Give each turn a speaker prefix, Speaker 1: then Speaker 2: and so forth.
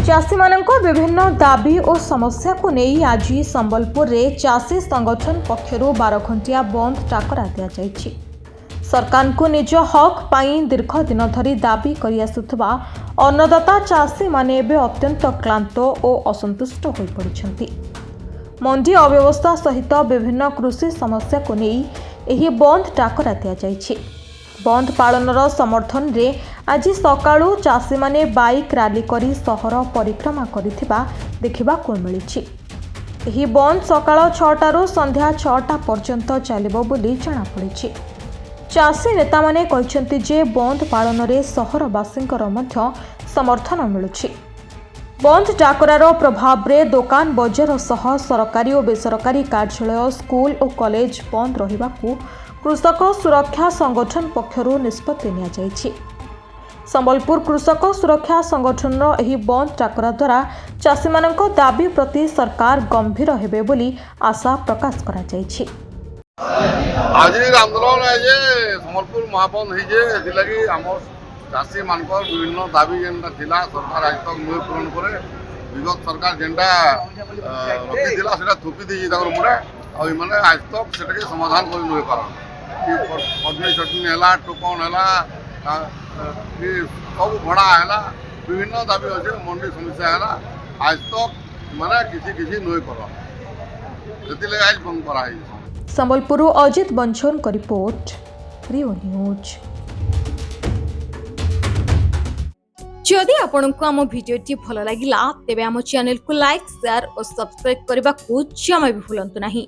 Speaker 1: चाषी मानक विभिन्न दाबी और समस्या को नहीं आज संबलपुर रे चाषी संगठन पक्षर 12 घंटिया बंद डाकरा दि जाइछि। सरकार को निज हक पाई दीर्घ दिन धरी दाबी करि आसुथबा अन्नदाता चाषी माने एबे अत्यंत क्लांत और असंतुष्ट होई पड़िछन्ति। मंडी अव्यवस्था सहित विभिन्न कृषि समस्या को नहीं एही बंद डाकरा दि जाइछि। बंद पालनर समर्थन रे आज सकाळू चाषी माने बाइक रैली करी सहर परिक्रमा करिथिबा देखिबाकु मिलिछि। एही बंद सकाळ 6टारू संध्या 6टा पर्यंत चलिबो बोली जणा पड़िछि। चाषी नेता माने कहिसंति जे बंद पालन रे सहरवासींकर मध्य समर्थन मिलुछि। बंद डाकरार प्रभाव रे दुकान बजार सह सरकारी और बेसरकारी कार्यालय स्कूल और कॉलेज बंद रहिबाकु कृषक सुरक्षा संगठन पक्षर निष्पत्ति निया जाइछि। संबलपुर कृषक सुरक्षा संगठन एही बंद डाकरा द्वारा चाषी मानक दाबी प्रति सरकार गंभीर हेबे बोली आशा प्रकाश करा जाइछि।
Speaker 2: आज आंदोलन है जे संबलपुर महाबंद है जे दिलगी हमर चाषी मानक विभिन्न दाबी जेनटा थिला सरकार आज तक नुई पूरण करे विगत सरकार जेनटा रखी थिला सेटा थुपी दी ताकर मुडे आ माने आज तक सेटा के समाधान कर नुई पारन कि पद्मी चटनी हैला टोकन हैला कि सब भड़ा हैला विभिन्न दाबी अछि मंडी समस्या हैला आज तक माने किसी नुई कर जति आज बंद करा है।
Speaker 1: संबलपुर अजित बंछन का रिपोर्ट रियो न्यूज।
Speaker 3: जदि आपंक आम भिडी भल लगा तेब आम चैनल को लाइक शेयर और सब्सक्राइब करने को जमा भी भूलु नहीं।